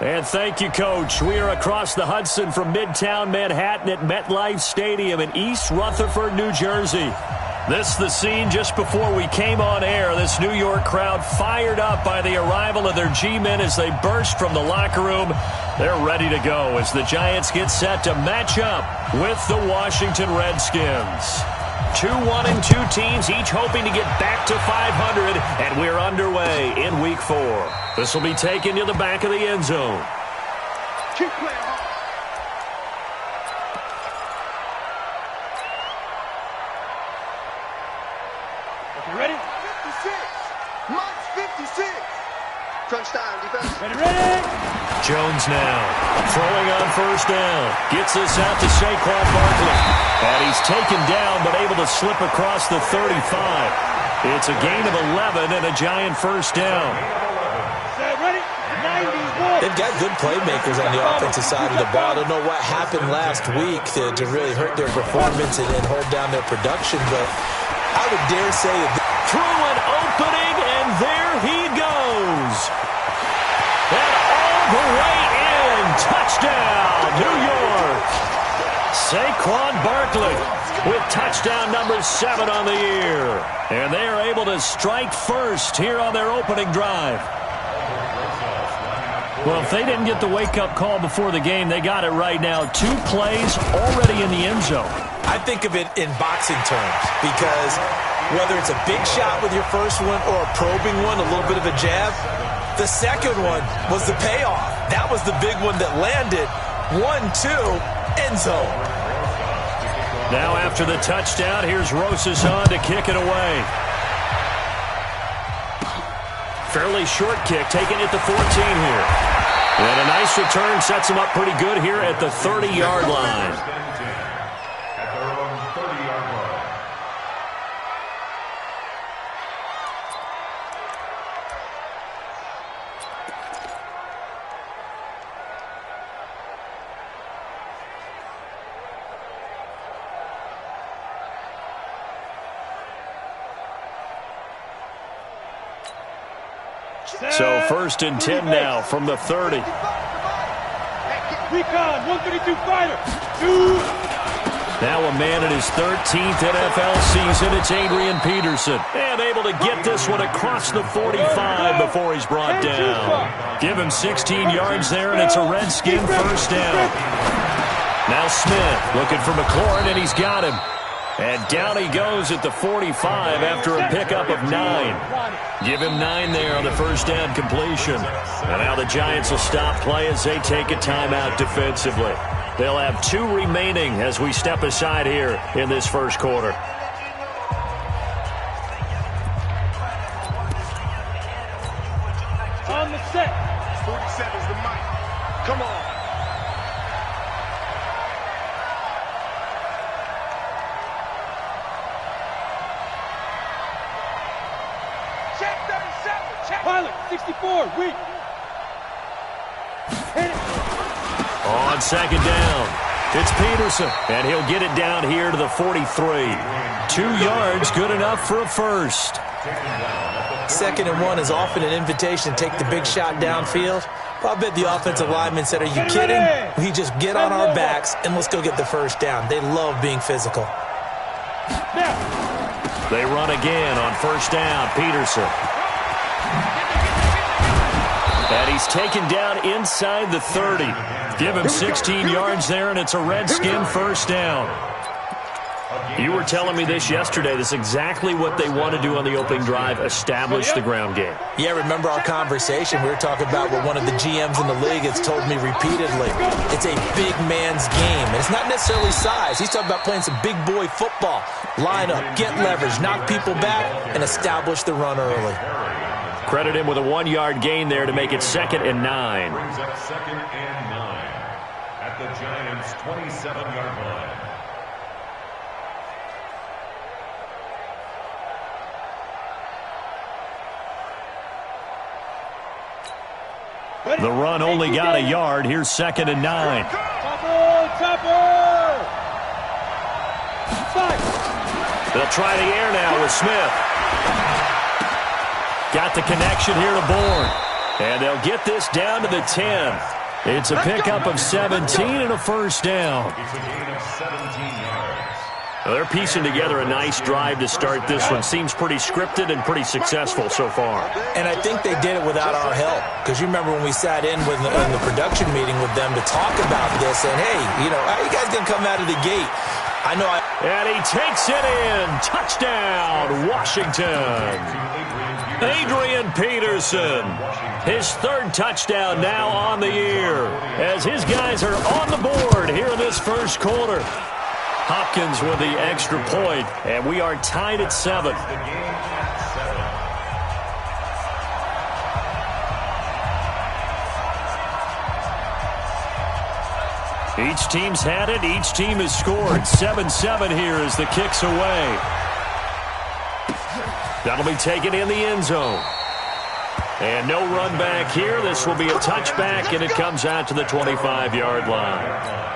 And thank you, Coach. We are across the Hudson from Midtown Manhattan at MetLife Stadium in East Rutherford, New Jersey. This is the scene just before we came on air. This New York crowd fired up by the arrival of their G-men as they burst from the locker room. They're ready to go as the Giants get set to match up with the Washington Redskins. 2-1-2 teams, each hoping to get back to 500, and we're underway in Week 4. This will be taken to the back of the end zone. Keep playing hard. Ready? 56. March 56. Crunch time, defense. Ready. Jones now throwing on first down. Gets this out to Saquon Barkley. And he's taken down but able to slip across the 35. It's a gain of 11 and a Giant first down. Ready? 91. They've got good playmakers on the offensive side of the ball. I don't know what happened last week to really hurt their performance and hold down their production, but I would dare say that through an opening, and there he goes. And all the way in. Touchdown, New York. Saquon Barkley with touchdown number 7 on the year. And they are able to strike first here on their opening drive. Well, if they didn't get the wake-up call before the game, they got it right now. 2 plays already in the end zone. I think of it in boxing terms because whether it's a big shot with your first one or a probing one, a little bit of a jab, the second one was the payoff. That was the big one that landed. 1-2, end zone. Now after the touchdown, here's Rosas on to kick it away. Fairly short kick, taking it to 14 here. And a nice return sets him up pretty good here at the 30-yard line. So 1st and 10 now from the 30. Recon, 132 fighter. Now a man in his 13th NFL season. It's Adrian Peterson. And able to get this one across the 45 before he's brought down. Give him 16 yards there, and it's a Redskin first down. Now Smith looking for McLaurin, and he's got him. And down he goes at the 45 after a pickup of 9. Give him 9 there on the first down completion. And now the Giants will stop play as they take a timeout defensively. They'll have 2 remaining as we step aside here in this first quarter. On the set. 47's the mic. Come on. Pilot, 64, weak. Hit it. On second down, it's Peterson, and he'll get it down here to the 43. 2 yards, good enough for a first. 2nd and 1 is often an invitation to take the big shot downfield. Well, I bet the offensive lineman said, are you kidding? We just get on our backs and let's go get the first down. They love being physical. They run again on first down, Peterson. And he's taken down inside the 30. Give him 16 yards there, and it's a Redskin first down. You were telling me this yesterday. This is exactly what they want to do on the opening drive, establish the ground game. Yeah, remember our conversation? We were talking about what one of the GMs in the league has told me repeatedly. It's a big man's game, and it's not necessarily size. He's talking about playing some big boy football. Line up, get leverage, knock people back, and establish the run early. Credit him with a 1-yard gain there to make it 2nd and 9. Brings up 2nd and 9 at the Giants' 27-yard line. The run only got a yard. Here's 2nd and 9. Topper! They'll try the air now with Smith. Got the connection here to Bourne. And they'll get this down to the 10. It's a pickup of 17 and a first down. It's a gain of 17 yards. Well, they're piecing together a nice drive to start this one. Seems pretty scripted and pretty successful so far. And I think they did it without our help. Because you remember when we sat in with in the production meeting with them to talk about this, and hey, how you guys going to come out of the gate? And he takes it in. Touchdown, Washington. Adrian Peterson. His third touchdown now on the year. As his guys are on the board here in this first quarter. Hopkins with the extra point, and we are tied at 7. Each team's had it. Each team has scored. 7-7 here as the kick's away. That'll be taken in the end zone. And no run back here. This will be a touchback, and it comes out to the 25-yard line.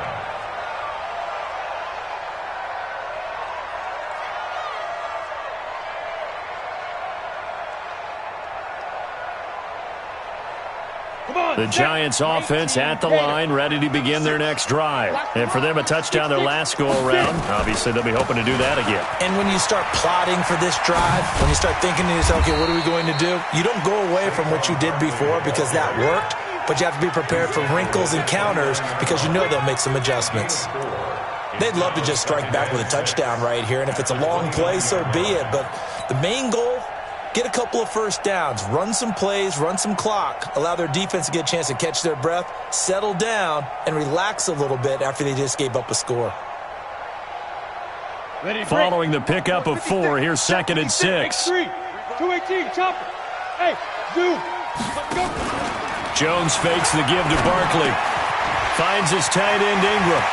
The Giants offense at the line, ready to begin their next drive. And for them, a touchdown their last go-around. Obviously, they'll be hoping to do that again. And when you start plotting for this drive, when you start thinking to yourself, okay, what are we going to do? You don't go away from what you did before because that worked, but you have to be prepared for wrinkles and counters because you know they'll make some adjustments. They'd love to just strike back with a touchdown right here, and if it's a long play, so be it. But the main goal, get a couple of first downs, run some plays, run some clock, allow their defense to get a chance to catch their breath, settle down, and relax a little bit after they just gave up a score. Following the pickup of 4, here's 2nd and 6. 218, chopper. Hey, zoom. Go. Jones fakes the give to Barkley. Finds his tight end Ingram.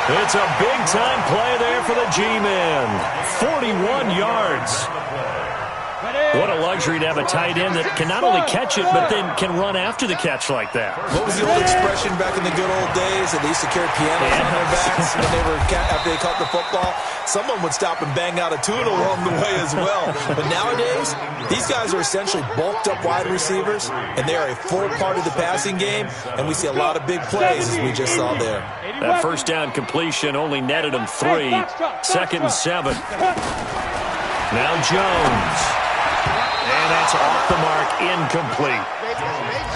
It's a big-time play there for the G-men. 41 yards. What a luxury to have a tight end that can not only catch it, but then can run after the catch like that. What was the old expression back in the good old days that they used to carry pianos on their backs when after they caught the football? Someone would stop and bang out a tune along the way as well. But nowadays, these guys are essentially bulked up wide receivers, and they are a full part of the passing game, and we see a lot of big plays as we just saw there. That first down completion only netted him 3. 2nd and 7. Now Jones. And that's off the mark, incomplete.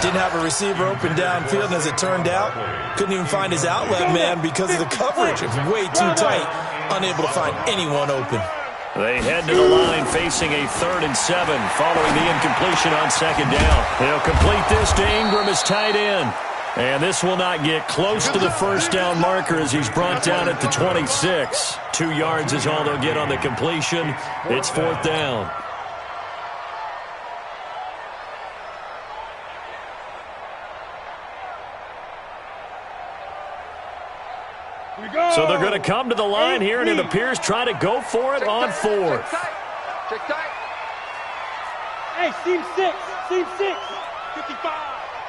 Didn't have a receiver open downfield, and as it turned out, couldn't even find his outlet man because of the coverage. It was way too tight, unable to find anyone open. They head to the line facing a 3rd and 7 following the incompletion on 2nd down. They'll complete this to Ingram as tight end. And this will not get close to the first down marker as he's brought down at the 26. 2 yards is all they'll get on the completion. It's 4th down. So they're going to come to the line here, and it appears try to go for it on 4th. Check tight. Hey, seam 6. Seam 6. 55.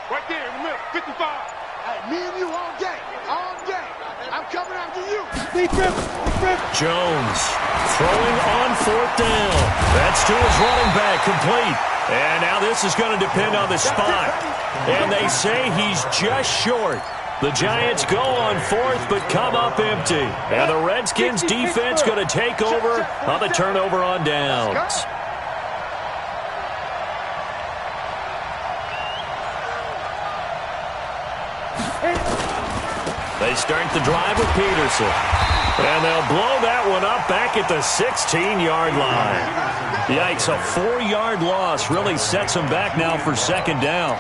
Right there in the middle. 55. Hey, me and you all game. All game. I'm coming after you. Deep river. Jones throwing on 4th down. That's to his running back, complete. And now this is going to depend on the spot. And they say he's just short. The Giants go on 4th, but come up empty. And the Redskins defense going to take over on the turnover on downs. They start the drive with Peterson. And they'll blow that one up back at the 16-yard line. Yikes, a 4-yard loss really sets them back now for 2nd down.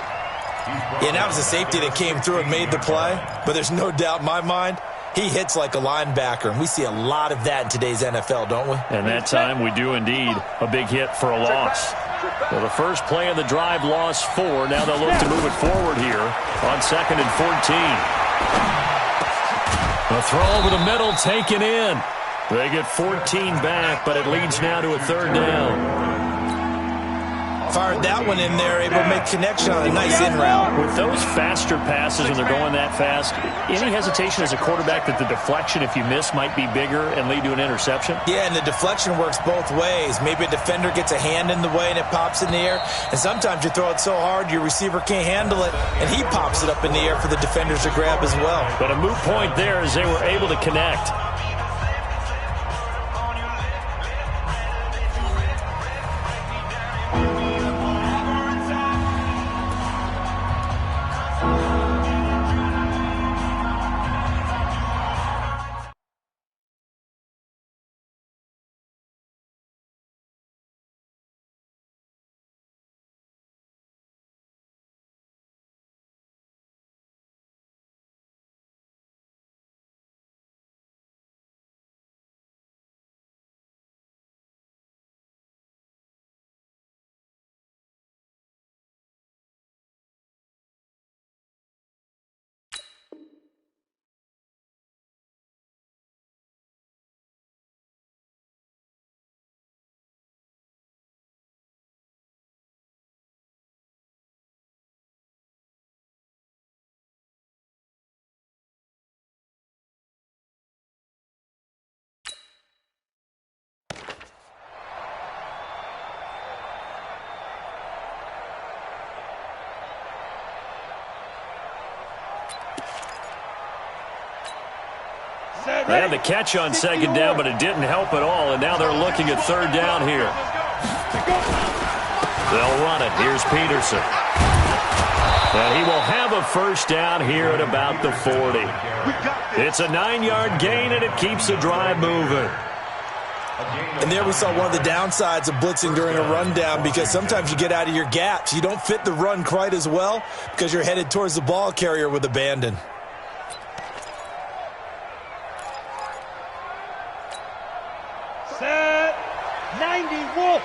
Yeah, that was a safety that came through and made the play. But there's no doubt in my mind, he hits like a linebacker. And we see a lot of that in today's NFL, don't we? And that time we do indeed. A big hit for a loss. Well, the first play of the drive lost 4. Now they'll look to move it forward here on 2nd and 14. A throw over the middle taken in. They get 14 back, but it leads now to a 3rd down. Fired that one in there, able to make connection on a nice in route. With those faster passes when they're going that fast, any hesitation as a quarterback that the deflection, if you miss, might be bigger and lead to an interception? Yeah, and the deflection works both ways. Maybe a defender gets a hand in the way and it pops in the air, and sometimes you throw it so hard your receiver can't handle it, and he pops it up in the air for the defenders to grab as well. But a moot point there as they were able to connect. They had the catch on second down, but it didn't help at all, and now they're looking at third down here. They'll run it. Here's Peterson. And he will have a first down here at about the 40. It's a 9-yard gain, and it keeps the drive moving. And there we saw one of the downsides of blitzing during a rundown, because sometimes you get out of your gaps. You don't fit the run quite as well because you're headed towards the ball carrier with abandon. Set 90 Wolf.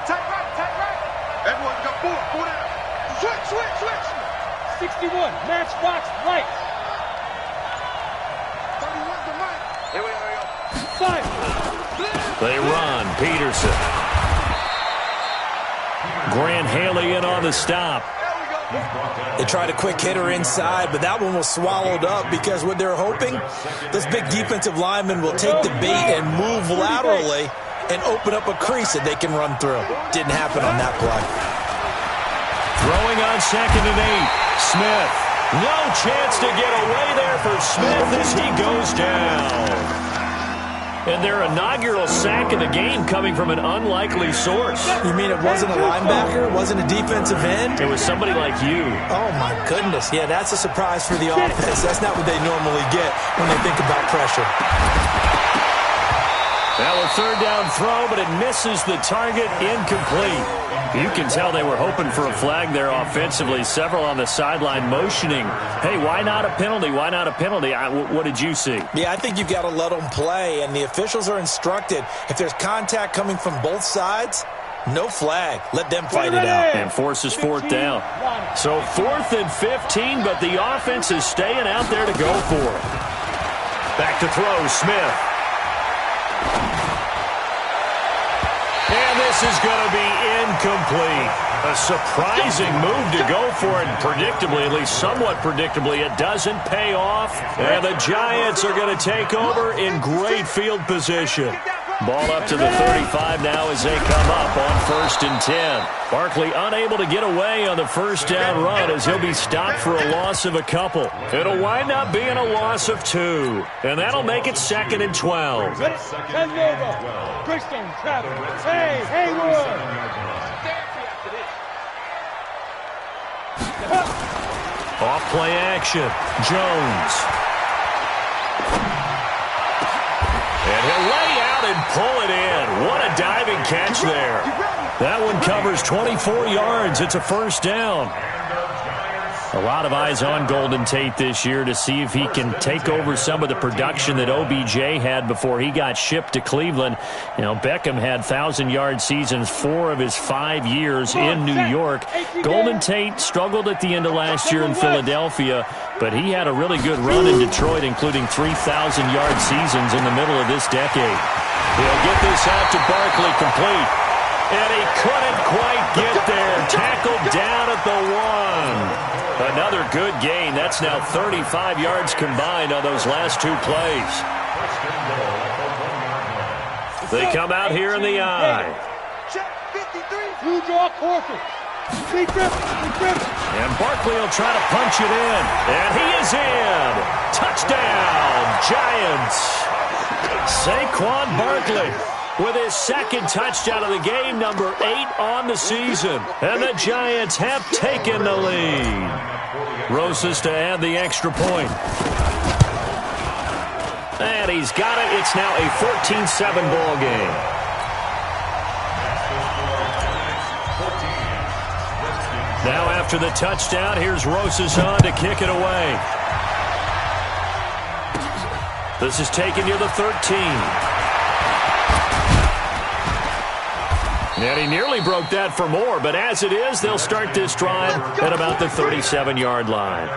Tight right. Everyone got four down. Switch. 61, matchbox right. 31 to right. Here we go. 5. They run. Peterson. Grant Haley in on the stop. They tried a quick hitter inside, but that one was swallowed up because what they're hoping, this big defensive lineman will take the bait and move laterally and open up a crease that they can run through. Didn't happen on that play. Throwing on second and 8. Smith. No chance to get away there for Smith as he goes down. And their inaugural sack of the game coming from an unlikely source. You mean it wasn't a linebacker? It wasn't a defensive end? It was somebody like you. Oh, my goodness. Yeah, that's a surprise for the offense. That's not what they normally get when they think about pressure. Now a third down throw, but it misses the target, incomplete. You can tell they were hoping for a flag there offensively. Several on the sideline motioning, hey, why not a penalty? Why not a penalty? What did you see? Yeah, I think you've got to let them play, and the officials are instructed, if there's contact coming from both sides, no flag. Let them fight it out. And forces fourth down. So 4th and 15, but the offense is staying out there to go for it. Back to throw, Smith. And this is going to be incomplete. A surprising move to go for it. Predictably, at least somewhat predictably, it doesn't pay off. And the Giants are going to take over in great field position. Ball up to the 35 now as they come up on 1st and 10. Barkley unable to get away on the first down run as he'll be stopped for a loss of a couple. It'll wind up being a loss of 2. And that'll make it 2nd and 12. Canova, Christian, Travis, Haywood. Off play action. Jones. And he'll lay out and pull it in. What a diving catch there. That one covers 24 yards. It's a first down. A lot of eyes on Golden Tate this year to see if he can take over some of the production that OBJ had before he got shipped to Cleveland. You know, Beckham had 1,000-yard seasons 4 of his 5 years in New York. Golden Tate struggled at the end of last year in Philadelphia, but he had a really good run in Detroit, including 3,000-yard seasons in the middle of this decade. He'll get this out to Barkley complete. And he couldn't quite get there. Tackled down at the 1. Another good gain. That's now 35 yards combined on those last 2 plays. They come out here in the I. Check 53. You draw quarter. And Barkley will try to punch it in. And he is in. Touchdown, Giants. Saquon Barkley with his second touchdown of the game, number 8 on the season. And the Giants have taken the lead. Rosas to add the extra point. And he's got it. It's now a 14-7 ball game. Now after the touchdown, here's Rosas on to kick it away. This is taken near the 13. And he nearly broke that for more, but as it is, they'll start this drive at about the 37-yard line.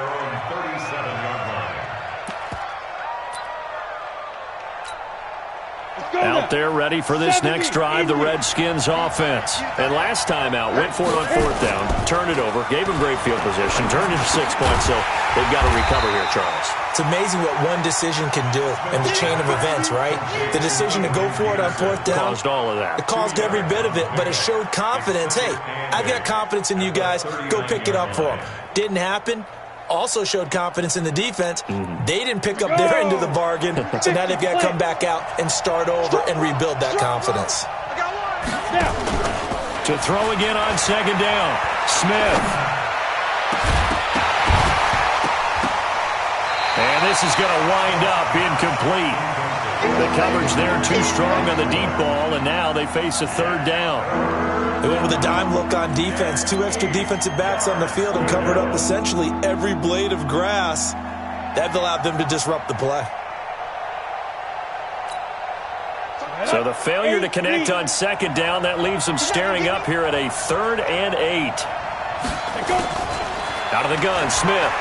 Out there ready for this next drive, the Redskins offense. And last time out, went for it on 4th down, turned it over, gave them great field position, turned it to 6 points, so they've got to recover here, Charles. It's amazing what one decision can do in the chain of events, right? The decision to go for it on 4th down. Caused all of that. It caused every bit of it, but it showed confidence. Hey, I've got confidence in you guys. Go pick it up for them. Didn't happen. Also showed confidence in the defense. They didn't pick up their end of the bargain, so now they've got to come back out and start over and rebuild that confidence. To throw again on 2nd down, Smith. And this is going to wind up incomplete. The coverage there too strong on the deep ball, and now they face a 3rd down. They went with a dime look on defense. 2 extra defensive backs on the field and covered up essentially every blade of grass. That allowed them to disrupt the play. So the failure to connect on 2nd down, that leaves them staring up here at a 3rd and 8. Out of the gun, Smith.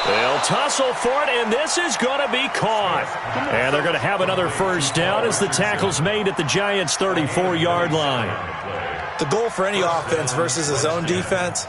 They'll tussle for it, and this is going to be caught. And they're going to have another 1st down as the tackle's made at the Giants' 34-yard line. The goal for any offense versus his own defense,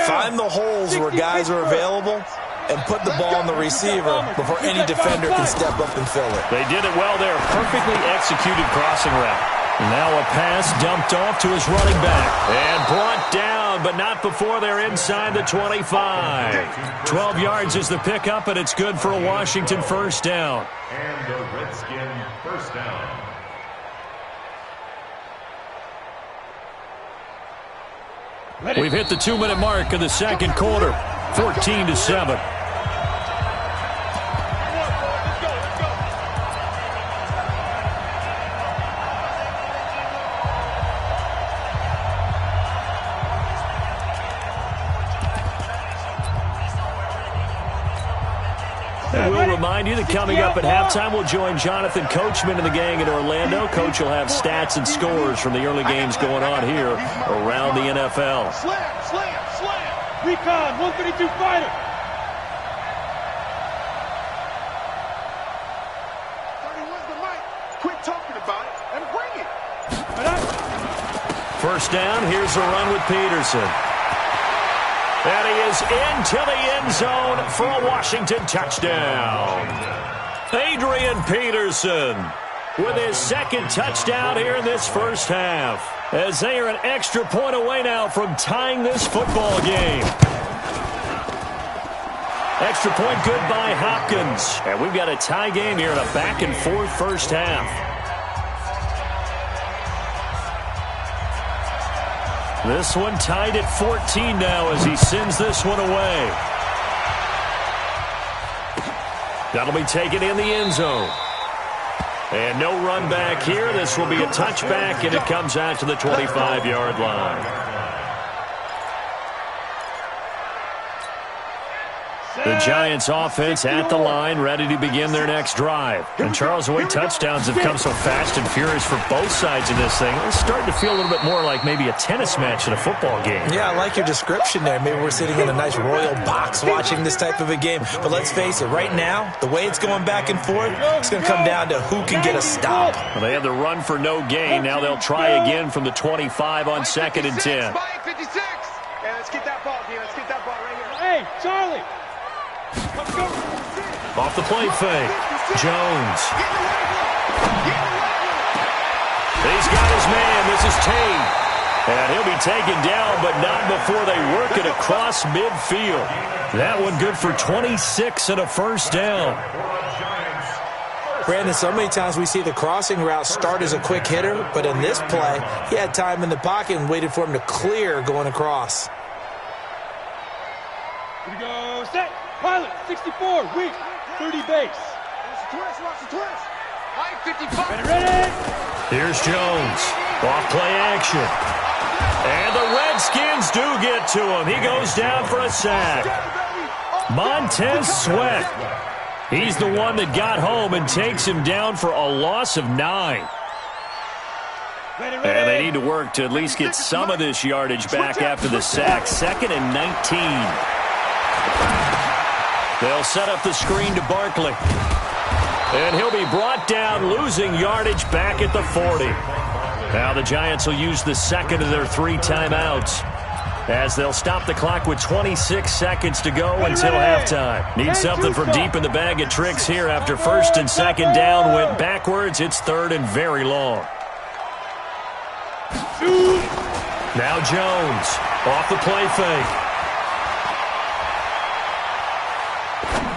find the holes where guys are available and put the ball on the receiver before any defender can step up and fill it. They did it well there. Perfectly executed crossing route. Now a pass dumped off to his running back. And brought down, but not before they're inside the 25. 12 yards is the pickup, and it's good for a Washington 1st down. And the Redskin 1st down. We've hit the 2-minute mark of the 2nd quarter. 14-7. And we'll remind you that coming up at halftime, we'll join Jonathan Coachman and the gang in Orlando. Coach will have stats and scores from the early games going on here around the NFL. Slam. Recon, 132 fighter. 31's the mic. Quit talking about it and bring it. 1st down, here's a run with Peterson. And he is into the end zone for a Washington touchdown. Adrian Peterson with his 2nd touchdown here in this 1st half, as they are an extra point away now from tying this football game. Extra point good by Hopkins. And we've got a tie game here in a back-and-forth 1st half. This one tied at 14 now as he sends this one away. That'll be taken in the end zone. And no run back here. This will be a touchback, and it comes out to the 25-yard line. The Giants offense at the line, ready to begin their next drive. And Charles, the way touchdowns have come so fast and furious for both sides of this thing, it's starting to feel a little bit more like maybe a tennis match in a football game. Yeah, I like your description there. Maybe we're sitting in a nice royal box watching this type of a game. But let's face it, right now, the way it's going back and forth, it's going to come down to who can get a stop. Well, they have the run for no gain. Now they'll try again from the 25 on 2nd and 10. 56. Yeah, let's get that ball, D. Let's get that ball right here. Hey, Charlie. Off the play fake. Jones. He's got his man. This is Tate. And he'll be taken down, but not before they work it across midfield. That one good for 26 and a first down. Brandon, so many times we see the crossing route start as a quick hitter, but in this play, he had time in the pocket and waited for him to clear going across. Here we go. Set. Pilot. 64. Weak. 30 base. Watch the twist. Mike, 55. Ready. Here's Jones. Off play action. And the Redskins do get to him. He goes down for a sack. Montez Sweat. He's the one that got home and takes him down for a loss of 9. And they need to work to at least get some of this yardage back after the sack. 2nd and 19. They'll set up the screen to Barkley. And he'll be brought down, losing yardage back at the 40. Now the Giants will use the second of their 3 timeouts, as they'll stop the clock with 26 seconds to go until halftime. Need something from deep in the bag of tricks here after 1st and 2nd down went backwards. It's 3rd and very long. Now Jones off the play fake.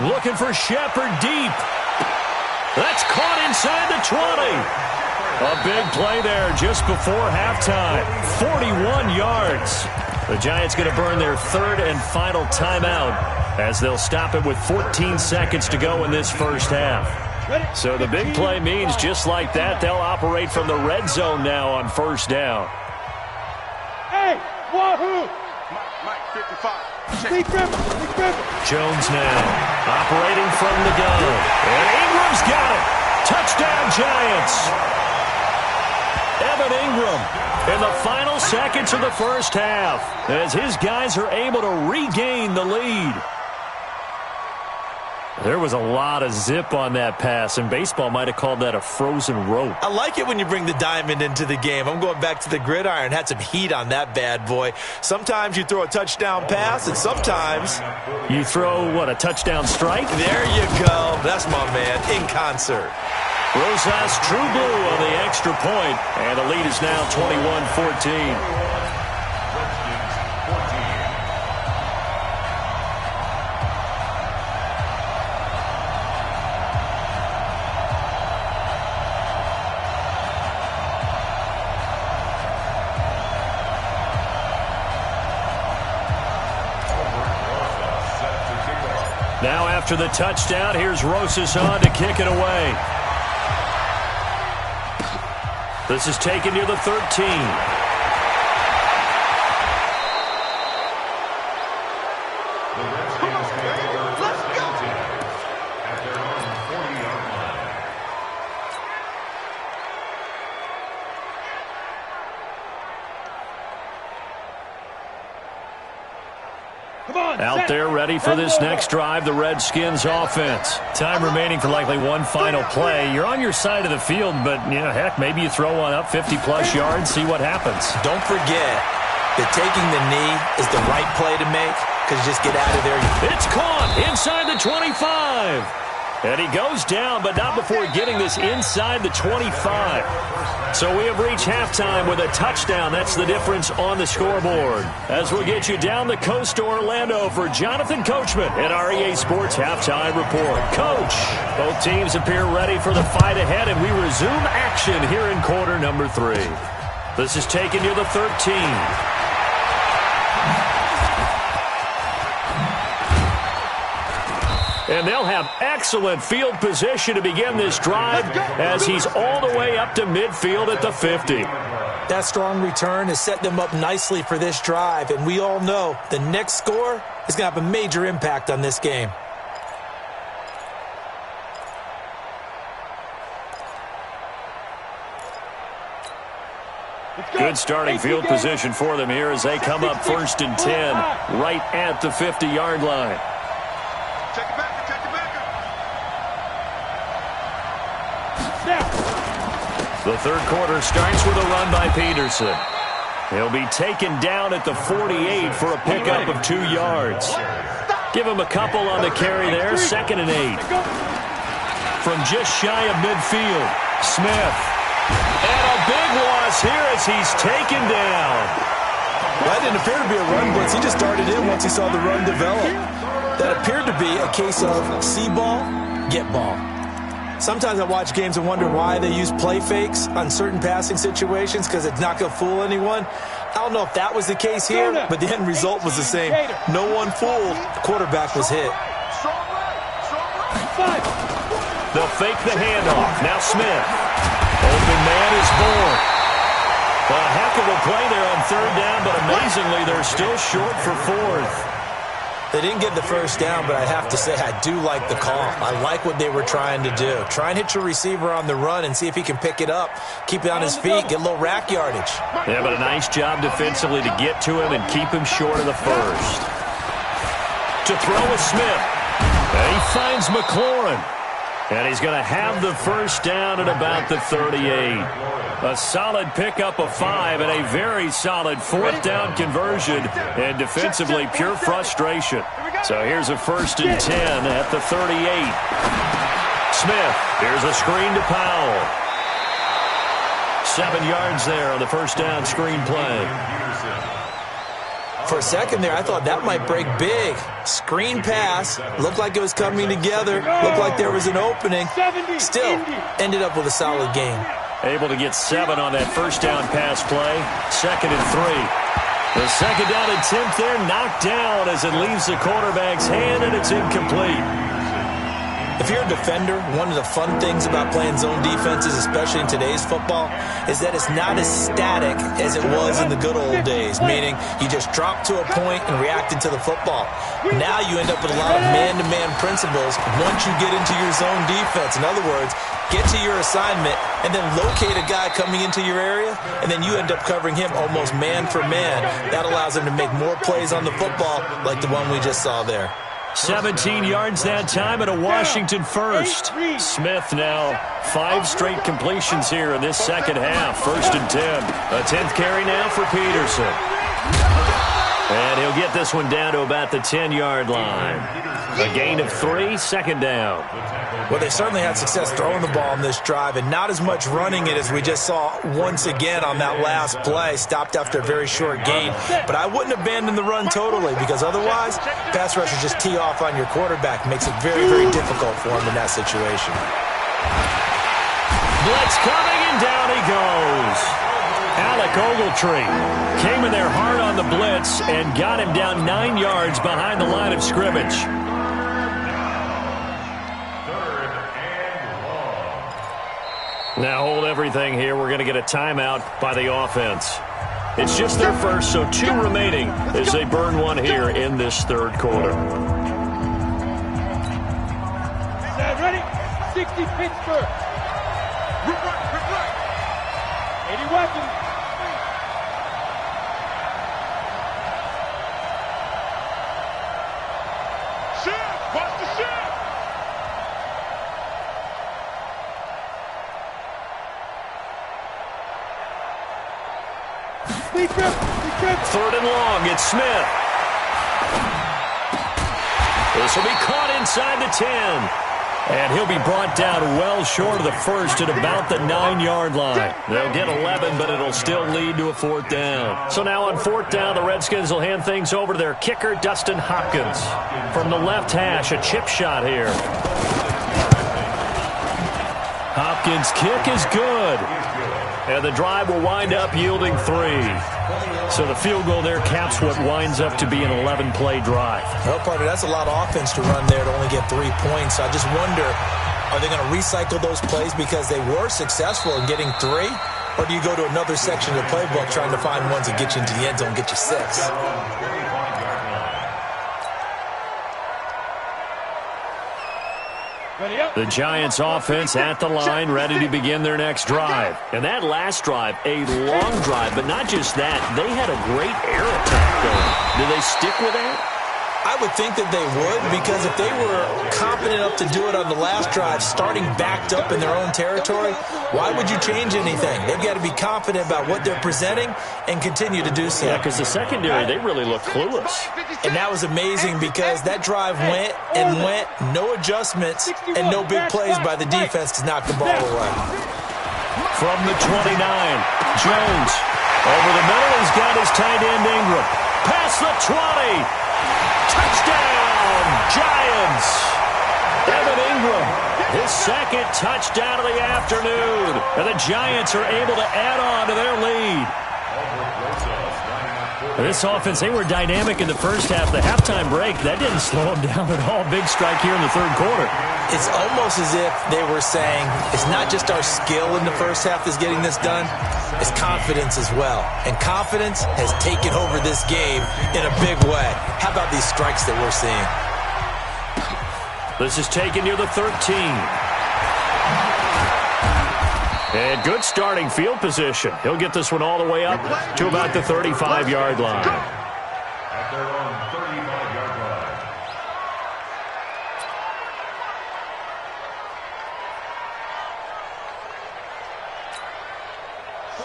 Looking for Shepard deep. That's caught inside the 20. A big play there just before halftime. 41 yards. The Giants going to burn their 3rd and final timeout, as they'll stop it with 14 seconds to go in this first half. So the big play means just like that, they'll operate from the red zone now on 1st down. Hey, wahoo! Mike, 55. Big River. Jones now operating from the gun. And Ingram's got it. Touchdown, Giants. Evan Ingram in the final seconds of the first half, as his guys are able to regain the lead. There was a lot of zip on that pass, and baseball might have called that a frozen rope. I like it when you bring the diamond into the game. I'm going back to the gridiron. Had some heat on that bad boy. Sometimes you throw a touchdown pass, and sometimes you throw, what, a touchdown strike? There you go. That's my man, in concert. Rosas true blue on the extra point, and the lead is now 21-14. Now after the touchdown, here's Rosas on to kick it away. This is taken near the 13. Out there ready for this next drive, the Redskins offense. Time remaining for likely one final play. You're on your side of the field, but, you know, heck, maybe you throw one up 50-plus yards, see what happens. Don't forget that taking the knee is the right play to make, because just get out of there. It's caught inside the 25. And he goes down, but not before getting this inside the 25. So we have reached halftime with a touchdown. That's the difference on the scoreboard. As we'll get you down the coast to Orlando for Jonathan Coachman at our EA Sports Halftime Report. Coach, both teams appear ready for the fight ahead, and we resume action here in quarter number 3. This is taken near the 13. And they'll have excellent field position to begin this drive, as he's all the way up to midfield at the 50. That strong return has set them up nicely for this drive, and we all know the next score is going to have a major impact on this game. Good starting field position for them here as they come up 1st and 10, right at the 50-yard line. Check it back, check it back. The third quarter starts with a run by Peterson. He'll be taken down at the 48 for a pickup of 2 yards. Give him a couple on the carry there, 2nd and 8. From just shy of midfield, Smith. And a big loss here as he's taken down. That didn't appear to be a run blitz. He just darted in once he saw the run develop. That appeared to be a case of see ball, get ball. Sometimes I watch games and wonder why they use play fakes on certain passing situations because it's not going to fool anyone. I don't know if that was the case here, but the end result was the same. No one fooled. The quarterback was hit. They'll fake the handoff. Now Smith. Open man is born. A heck of a play there on 3rd down, but amazingly, they're still short for 4th. They didn't get the first down, but I have to say I do like the call. I like what they were trying to do. Try and hit your receiver on the run and see if he can pick it up, keep it on his feet, get a little rack yardage. Yeah, but a nice job defensively to get to him and keep him short of the first. To throw with Smith. And he finds McLaurin. And he's going to have the first down at about the 38. A solid pickup of 5 and a very solid 4th down conversion. And defensively, pure frustration. So here's a 1st and 10 at the 38. Smith, here's a screen to Powell. 7 yards there on the first down screen play. For a second there, I thought that might break big. Screen pass. Looked like it was coming together. Looked like there was an opening. Still, ended up with a solid game. Able to get 7 on that first down pass play. 2nd and 3. The second down attempt there knocked down as it leaves the quarterback's hand, and it's incomplete. If you're a defender, one of the fun things about playing zone defenses, especially in today's football, is that it's not as static as it was in the good old days, meaning you just drop to a point and react into the football. Now you end up with a lot of man-to-man principles once you get into your zone defense. In other words, get to your assignment and then locate a guy coming into your area, and then you end up covering him almost man for man. That allows him to make more plays on the football like the one we just saw there. 17 yards that time and a Washington first. Smith now 5 straight completions here in this second half. 1st and 10. A 10th carry now for Peterson. And he'll get this one down to about the 10-yard line. A gain of 3, 2nd down. Well, they certainly had success throwing the ball on this drive and not as much running it as we just saw once again on that last play. Stopped after a very short gain. But I wouldn't abandon the run totally because otherwise, pass rushers just tee off on your quarterback. Makes it very, very difficult for him in that situation. Blitz coming and down he goes. Alec Ogletree came in there hard on the blitz and got him down 9 yards behind the line of scrimmage. Now hold everything here. We're going to get a timeout by the offense. It's just their first, so 2 remaining as they burn 1 here in this third quarter. Ready? 60 Pittsburgh. 80 weapons. Watch the shit! Third and long, it's Smith. This will be caught inside the 10. And he'll be brought down well short of the first at about the 9-yard line. They'll get 11, but it'll still lead to a 4th down. So now on 4th down, the Redskins will hand things over to their kicker, Dustin Hopkins. From the left hash, a chip shot here. Hopkins' kick is good. And the drive will wind up yielding 3. So the field goal there caps what winds up to be an 11-play drive. Well, partner, that's a lot of offense to run there to only get 3 points. I just wonder, are they going to recycle those plays because they were successful in getting 3? or do you go to another section of the playbook trying to find ones that get you into the end zone and get you 6? The Giants offense at the line, ready to begin their next drive. And that last drive, a long drive, but not just that. They had a great air attack going. Do they stick with that? I would think that they would, because if they were confident enough to do it on the last drive, starting backed up in their own territory, why would you change anything? They've got to be confident about what they're presenting and continue to do so. Yeah, because the secondary, they really look clueless. And that was amazing because that drive went, no adjustments, and no big plays by the defense to knock the ball away. From the 29, Jones. Over the middle, he's got his tight end Ingram. Past the 20. Touchdown, Giants! Evan Ingram, his second touchdown of the afternoon. And the Giants are able to add on to their lead. This offense, they were dynamic in the first half. The halftime break, that didn't slow them down at all. Big strike here in the third quarter. It's almost as if they were saying, it's not just our skill in the first half that's getting this done, it's confidence as well. And confidence has taken over this game in a big way. How about these strikes that we're seeing? This is taken near the 13. And good starting field position. He'll get this one all the way up to about the 35-yard line. At their own 35-yard line.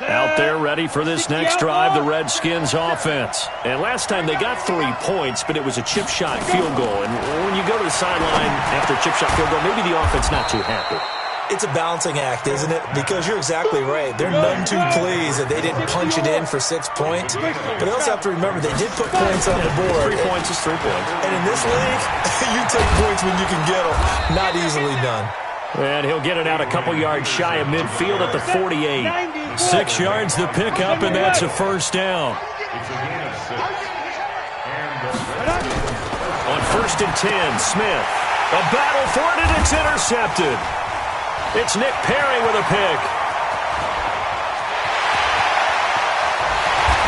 Out there ready for this next drive, the Redskins offense. And last time they got 3 points, but it was a chip shot field goal. And when you go to the sideline after a chip shot field goal, maybe the offense not too happy. It's a balancing act, isn't it? Because you're exactly right. They're none too pleased that they didn't punch it in for 6 points. But they also have to remember they did put points on the board. 3 points is 3 points. And in this league, you take points when you can get them. Not easily done. And he'll get it out a couple yards shy of midfield at the 48. 6 yards the pickup, and that's a first down. It's a gain of 6. On 1st and 10, Smith. A battle for it, and it's intercepted. It's Nick Perry with a pick.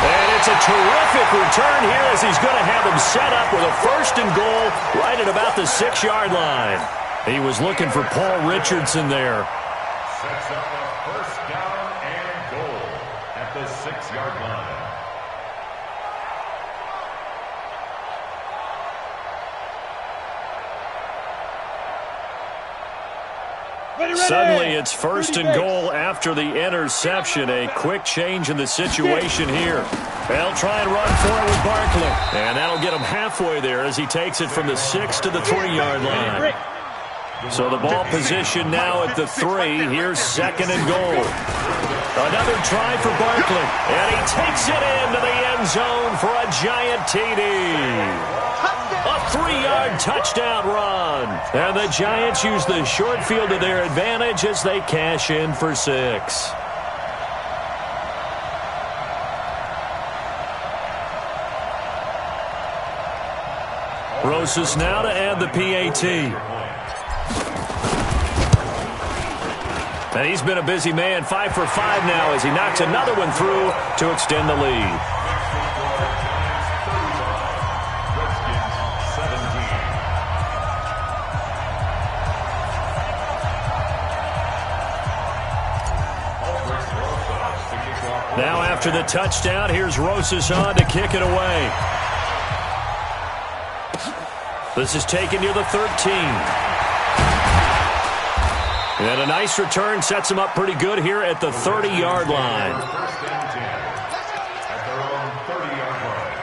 And it's a terrific return here as he's going to have him set up with a 1st and goal right at about the 6-yard line. He was looking for Paul Richardson there. Sets up a 1st down and goal at the 6-yard line. Suddenly it's 1st and goal after the interception. A quick change in the situation here. They'll try and run for it with Barkley. And that'll get him halfway there as he takes it from the 6 to the 3-yard line. So the ball position now at the 3. Here's 2nd and goal. Another try for Barkley. And he takes it into the end zone for a giant TD. A 3-yard touchdown run. And the Giants use the short field to their advantage as they cash in for 6. Rosas now to add the PAT. And he's been a busy man, 5 for 5 now as he knocks another one through to extend the lead. Now after the touchdown, here's Rosas on to kick it away. This is taken near the 13. And a nice return sets him up pretty good here at the 30-yard line. 1st and 10 at their own 30-yard line.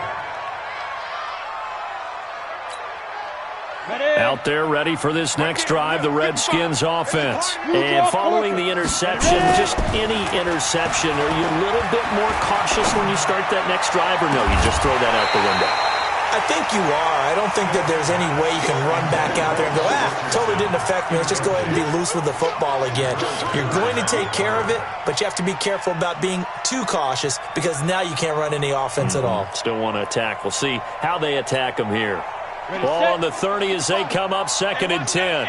Out there ready for this next drive, the Redskins offense. And following the interception, just any interception, are you a little bit more cautious when you start that next drive, or no, you just throw that out the window? I think you are. I don't think that there's any way you can run back out there and go, totally didn't affect me. Let's just go ahead and be loose with the football again. You're going to take care of it, but you have to be careful about being too cautious because now you can't run any offense at all. Still want to attack. We'll see how they attack him here. Ball on the 30 as they come up 2nd and 10.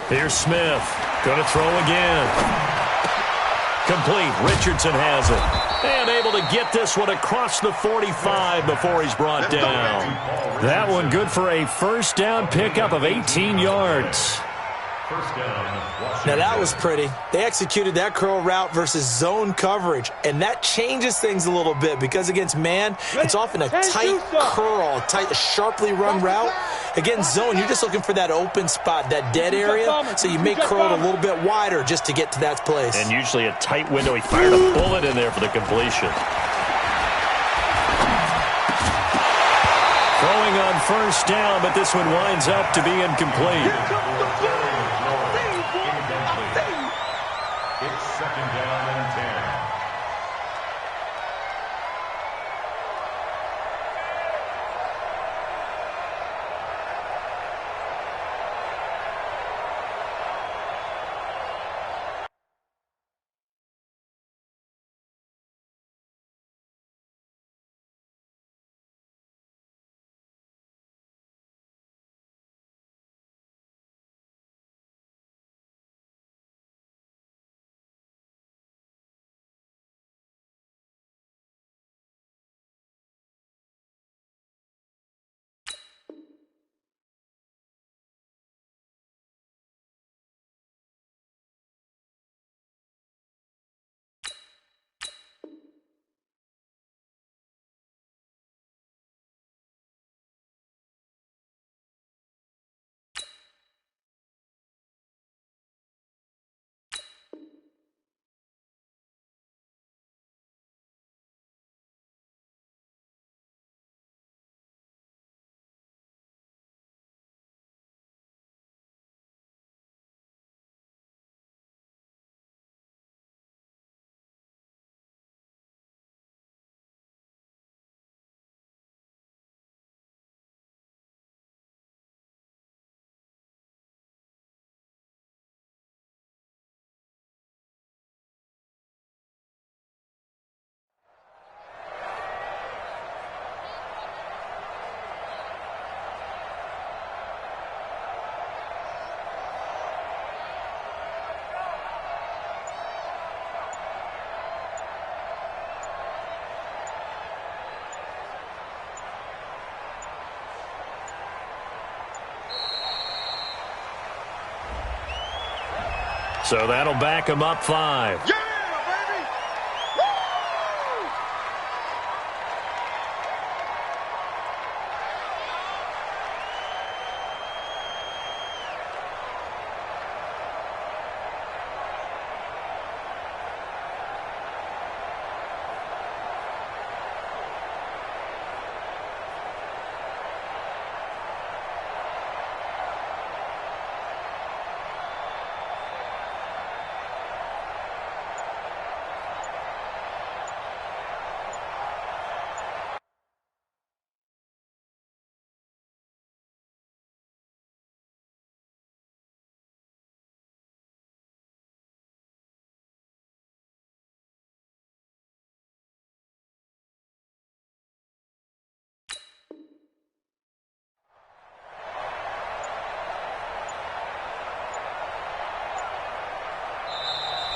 Here's Smith. Going to throw again. Complete. Richardson has it. And able to get this one across the 45 before he's brought down. That one good for a first down pickup of 18 yards. Now that was pretty. They executed that curl route versus zone coverage, and that changes things a little bit because against man, it's often a tight curl, a sharply run route. Against zone, you're just looking for that open spot, that dead area, so you may curl it a little bit wider just to get to that place. And usually a tight window. He fired a bullet in there for the completion. Throwing on first down, but this one winds up to be incomplete. It's second down and 10. So that'll back him up 5. Yeah, baby! Woo!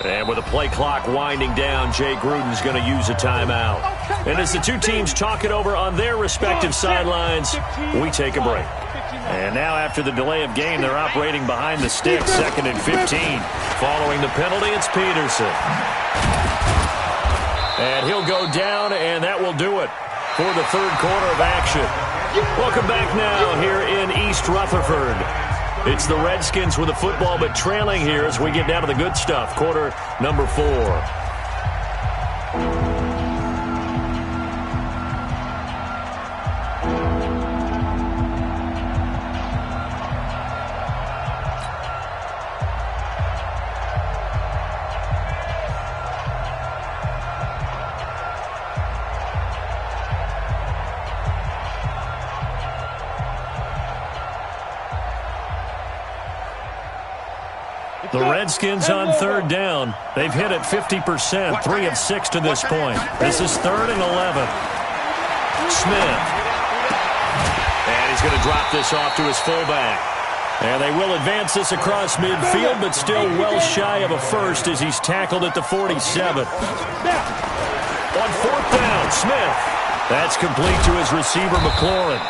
And with the play clock winding down, Jay Gruden's going to use a timeout. And as the two teams talk it over on their respective sidelines, we take a break. And now after the delay of game, they're operating behind the sticks, 2nd and 15. Following the penalty, it's Peterson. And he'll go down, and that will do it for the third quarter of action. Welcome back now here in East Rutherford. It's the Redskins with the football, but trailing here as we get down to the good stuff. Quarter number 4. The Redskins on third down. They've hit it 50%, 3 of 6 to this point. This is 3rd and 11. Smith. And he's going to drop this off to his fullback. And they will advance this across midfield, but still well shy of a first as he's tackled at the 47. On fourth down, Smith. That's complete to his receiver, McLaurin.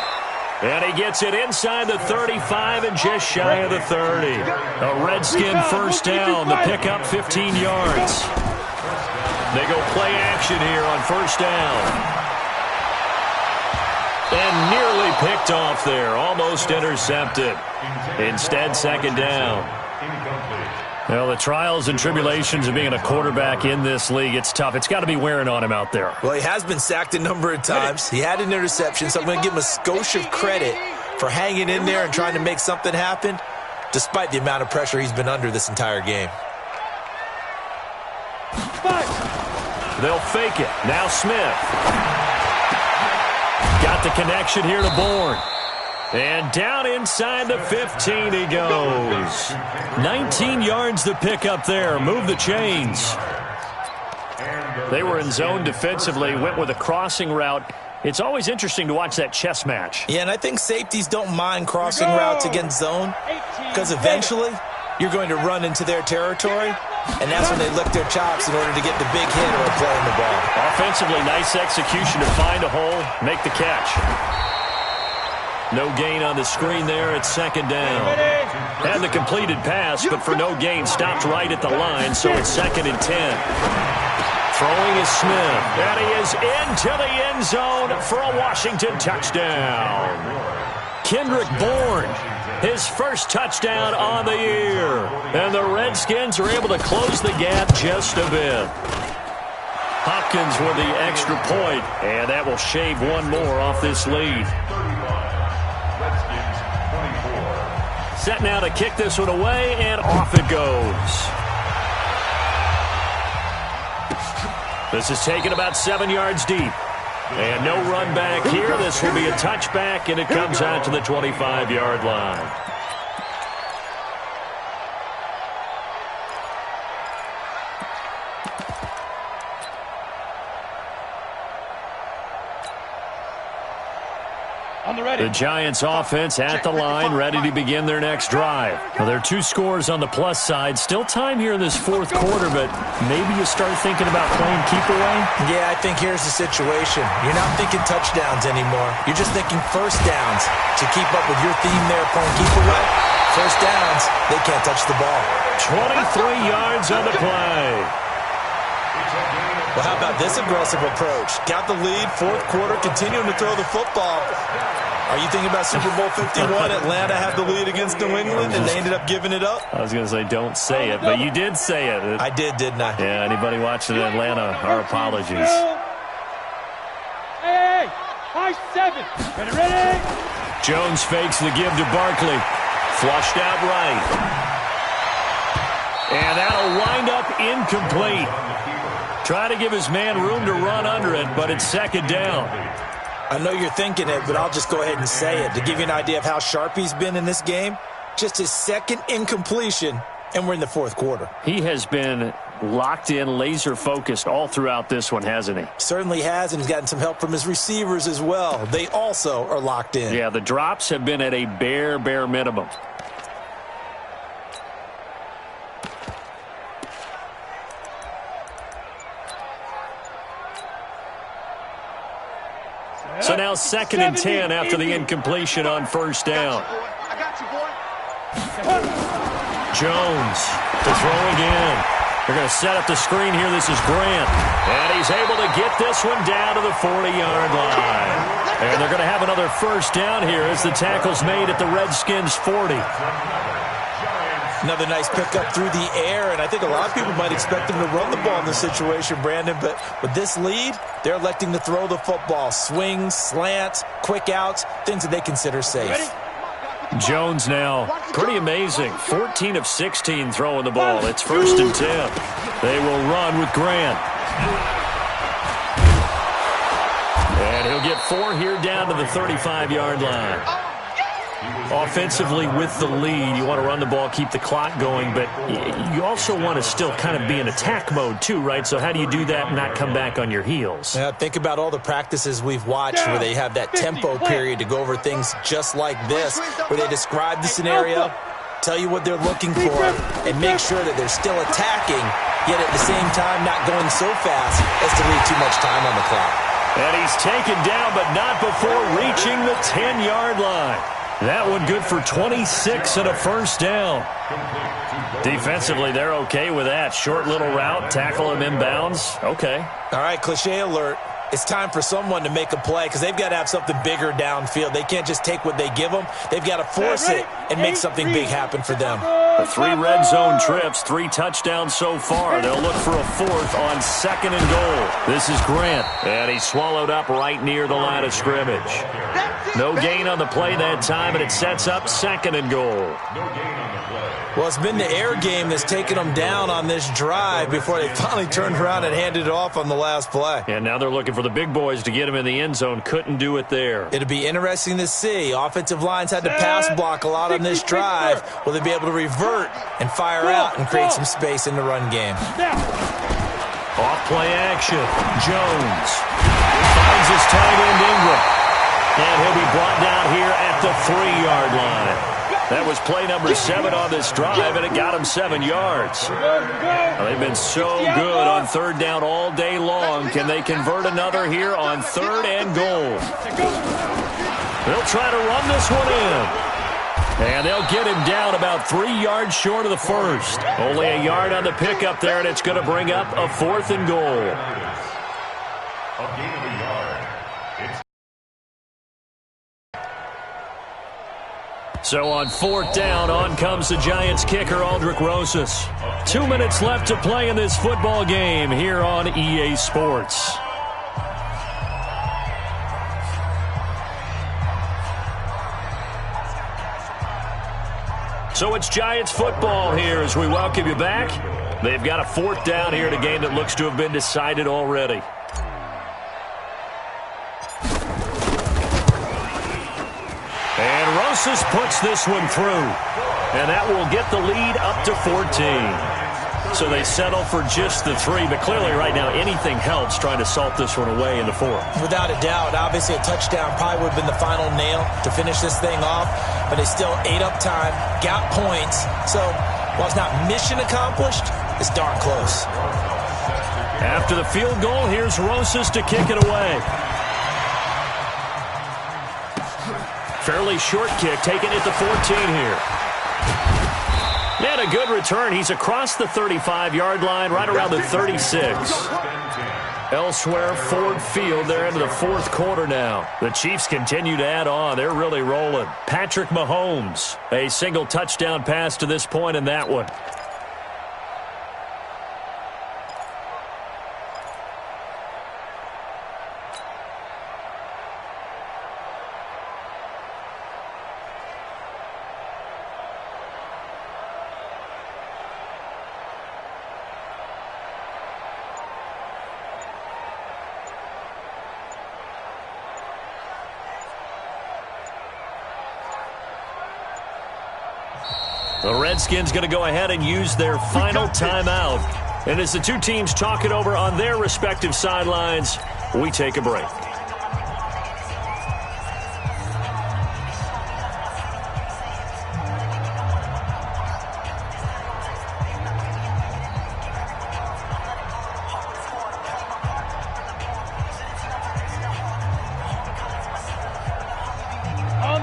And he gets it inside the 35 and just shy of the 30. A Redskin first down to pick up 15 yards. They go play action here on first down. And nearly picked off there. Almost intercepted. Instead, second down. Well, the trials and tribulations of being a quarterback in this league, it's tough. It's got to be wearing on him out there. Well, he has been sacked a number of times. He had an interception, so I'm going to give him a skosh of credit for hanging in there and trying to make something happen, despite the amount of pressure he's been under this entire game. They'll fake it. Now Smith. Got the connection here to Bourne. And down inside the 15 he goes. 19 yards to pick up there. Move the chains. They were in zone defensively, went with a crossing route. It's always interesting to watch that chess match. Yeah, and I think safeties don't mind crossing routes against zone because eventually you're going to run into their territory, and that's when they lick their chops in order to get the big hit or play in the ball. Offensively, nice execution to find a hole, make the catch. No gain on the screen there. It's second down. Had the completed pass, but for no gain, stopped right at the line, so it's 2nd and 10. Throwing is Smith. And he is into the end zone for a Washington touchdown. Kendrick Bourne, his first touchdown on the year. And the Redskins are able to close the gap just a bit. Hopkins with the extra point, and that will shave one more off this lead. Set now to kick this one away, and off it goes. This is taken about 7 yards deep. And no run back here. This will be a touchback, and it comes out to the 25-yard line. The Giants offense at the line, ready to begin their next drive. Now, there are 2 scores on the plus side. Still time here in this fourth quarter, but maybe you start thinking about playing keep away? Yeah, I think here's the situation. You're not thinking touchdowns anymore. You're just thinking first downs. To keep up with your theme there, playing keep away, first downs, they can't touch the ball. 23 yards on the play. Well, how about this aggressive approach? Got the lead, fourth quarter, continuing to throw the football. Are you thinking about Super Bowl 51? Atlanta had the lead against New England, and they ended up giving it up? I was going to say don't say it, but you did say it. I did, didn't I? Yeah, anybody watching in Atlanta, our apologies. Hey, high 7. Ready? Jones fakes the give to Barkley. Flushed out right. And that'll wind up incomplete. Try to give his man room to run under it, but it's second down. I know you're thinking it, but I'll just go ahead and say it. To give you an idea of how sharp he's been in this game, just his second incompletion, and we're in the fourth quarter. He has been locked in, laser-focused all throughout this one, hasn't he? Certainly has, and he's gotten some help from his receivers as well. They also are locked in. Yeah, the drops have been at a bare minimum. So now 2nd and 10 after the incompletion on first down. I got you, boy. Jones to throw again. They're going to set up the screen here. This is Grant. And he's able to get this one down to the 40-yard line. And they're going to have another first down here as the tackle's made at the Redskins' 40. Another nice pickup through the air, and I think a lot of people might expect them to run the ball in this situation, Brandon, but with this lead, they're electing to throw the football. Swings, slants, quick outs, things that they consider safe. Jones now, pretty amazing. 14 of 16 throwing the ball. It's 1st and 10. They will run with Grant. And he'll get 4 here down to the 35-yard line. Offensively with the lead, you want to run the ball, keep the clock going, but you also want to still kind of be in attack mode too, right? So how do you do that and not come back on your heels? Yeah, think about all the practices we've watched where they have that tempo period to go over things just like this, where they describe the scenario, tell you what they're looking for, and make sure that they're still attacking, yet at the same time not going so fast as to leave too much time on the clock. And he's taken down, but not before reaching the 10-yard line. That one good for 26 and a first down. Defensively, they're okay with that. Short little route, tackle him inbounds. Okay. All right, cliche alert. It's time for someone to make a play because they've got to have something bigger downfield. They can't just take what they give them. They've got to force it and make something big happen for them. The 3 red zone trips, 3 touchdowns so far. They'll look for a 4th on 2nd and goal. This is Grant, and he's swallowed up right near the line of scrimmage. No gain on the play that time, and it sets up 2nd and goal. Well, it's been the air game that's taken them down on this drive before they finally turned around and handed it off on the last play. And now they're looking for the big boys to get him in the end zone. Couldn't do it there. It'll be interesting to see. Offensive lines had to pass block a lot on this drive. Will they be able to revert and fire out and create some space in the run game? Off play action. Jones finds his tight end Ingram. And he'll be brought down here at the 3-yard line. That was play number 7 on this drive, and it got him 7 yards. Well, they've been so good on 3rd down all day long. Can they convert another here on 3rd and goal? They'll try to run this one in. And they'll get him down about 3 yards short of the first. Only a yard on the pickup there, and it's going to bring up a 4th and goal. A gain of a yard. So on 4th down, on comes the Giants kicker, Aldrick Rosas. 2 minutes left to play in this football game here on EA Sports. So it's Giants football here as we welcome you back. They've got a 4th down here in a game that looks to have been decided already. And Rosas puts this one through. And that will get the lead up to 14. So they settle for just the 3. But clearly right now anything helps trying to salt this one away in the 4th. Without a doubt. Obviously a touchdown probably would have been the final nail to finish this thing off. But they still ate up time, got points. So while it's not mission accomplished, it's darn close. After the field goal, here's Rosas to kick it away. Fairly short kick, taken at the 14 here. And a good return. He's across the 35-yard line, right around the 36. Elsewhere, Ford Field, they're into the 4th quarter now. The Chiefs continue to add on. They're really rolling. Patrick Mahomes, a single touchdown pass to this point in that one. The Redskins going to go ahead and use their final timeout. And as the two teams talk it over on their respective sidelines, we take a break.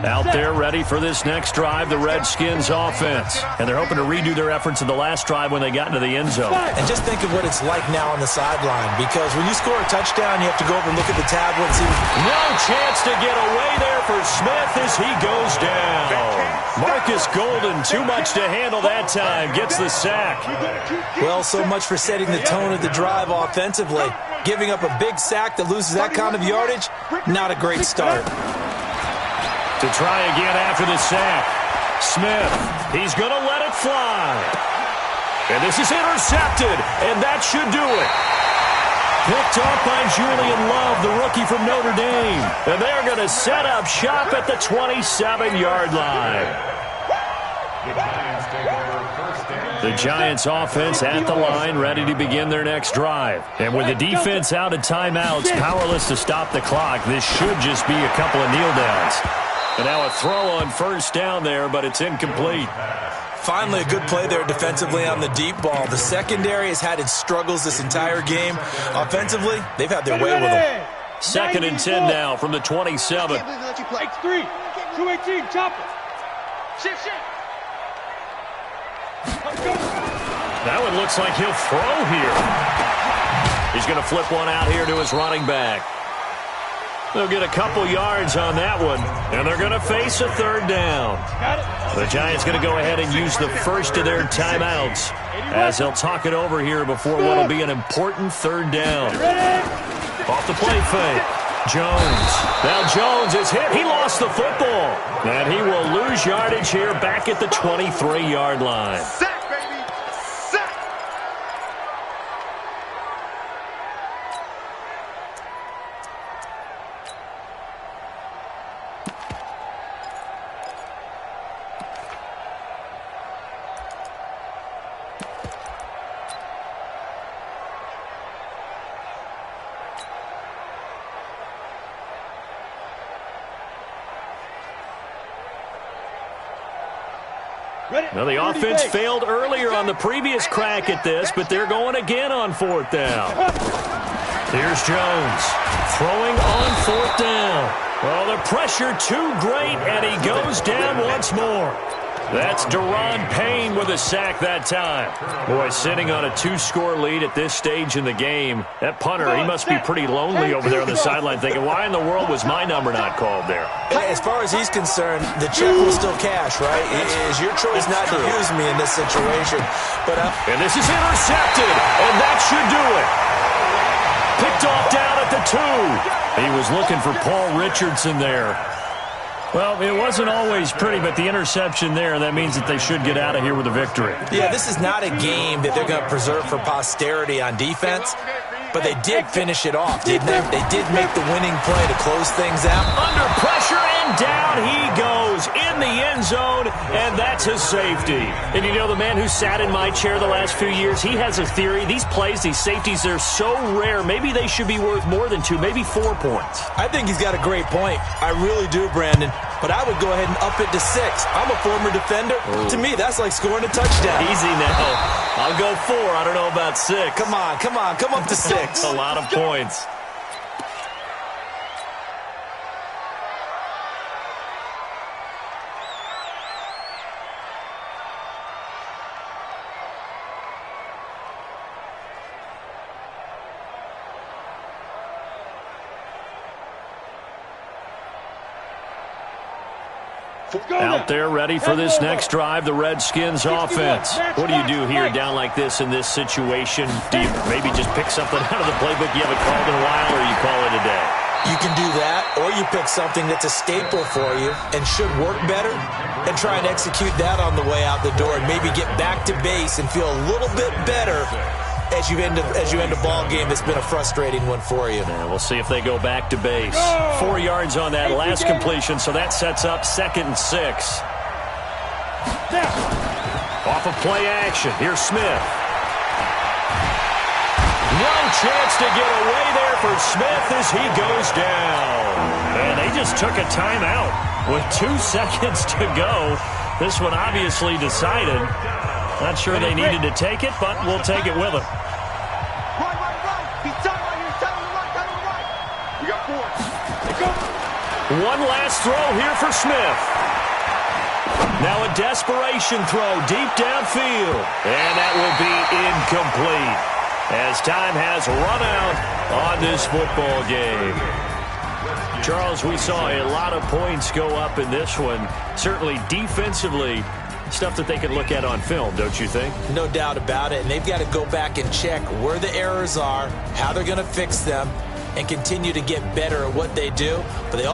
Out there ready for this next drive, the Redskins offense. And they're hoping to redo their efforts in the last drive when they got into the end zone. And just think of what it's like now on the sideline, because when you score a touchdown, you have to go over and look at the tablet and see. No chance to get away there for Smith as he goes down. Marcus Golden, too much to handle that time, gets the sack. Well, so much for setting the tone of the drive offensively. Giving up a big sack that loses that kind of yardage, not a great start. To try again after the sack. Smith, he's going to let it fly. And this is intercepted, and that should do it. Picked off by Julian Love, the rookie from Notre Dame. And they're going to set up shop at the 27-yard line. The Giants offense at the line, ready to begin their next drive. And with the defense out of timeouts, powerless to stop the clock, this should just be a couple of kneel downs. And now a throw on first down there, but it's incomplete. Finally, a good play there defensively on the deep ball. The secondary has had its struggles this entire game. Offensively, they've had their way with them. 2nd and 10 now from the 27. X3, 218, chopper. Shift. That one looks like he'll throw here. He's going to flip one out here to his running back. They'll get a couple yards on that one, and they're going to face a 3rd down. The Giants going to go ahead and use the first of their timeouts as they'll talk it over here before what will be an important 3rd down. Off the play fake. Jones. Now Jones is hit. He lost the football. And he will lose yardage here back at the 23-yard line. Sack, baby. Sack. Now, the offense failed earlier on the previous crack at this, but they're going again on 4th down. Here's Jones throwing on 4th down. Well, the pressure too great, and he goes down once more. That's Deron Payne with a sack that time. Boy, sitting on a 2-score lead at this stage in the game. That punter, he must be pretty lonely over there on the sideline thinking, why in the world was my number not called there? As far as he's concerned, the check will still cash, right? It is your choice not to use me in this situation. And this is intercepted, and that should do it. Picked off down at the 2. He was looking for Paul Richardson there. Well, it wasn't always pretty, but the interception there, that means that they should get out of here with a victory. Yeah, this is not a game that they're going to preserve for posterity on defense, but they did finish it off, didn't they? They did make the winning play to close things out. Under pressure, and down he goes in the end zone, and that's a safety. And you know, the man who sat in my chair the last few years, he has a theory. These plays, these safeties, they're so rare. Maybe they should be worth more than 2, maybe 4 points. I think he's got a great point. I really do, Brandon. But I would go ahead and up it to 6. I'm a former defender. Ooh. To me, that's like scoring a touchdown. Easy now. I'll go 4. I don't know about 6. Come on. Come up to 6. A lot of points. Out there ready for this next drive, the Redskins offense. What do you do here down like this in this situation? Do you maybe just pick something out of the playbook you haven't called in a while, or you call it a day? You can do that, or you pick something that's a staple for you and should work better and try and execute that on the way out the door and maybe get back to base and feel a little bit better as you end a ball game that's been a frustrating one for you. Yeah, we'll see if they go back to base. 4 yards on that last completion, so that sets up 2nd and 6. Off of play action. Here's Smith. No chance to get away there for Smith as he goes down. And they just took a timeout with 2 seconds to go. This one obviously decided. Not sure they needed to take it, but we'll take it with them. We got 4. One last throw here for Smith. Now a desperation throw deep downfield. And that will be incomplete as time has run out on this football game. Charles, we saw a lot of points go up in this one. Certainly defensively, stuff that they can look at on film, don't you think? No doubt about it. And they've got to go back and check where the errors are, how they're going to fix them, and continue to get better at what they do. But they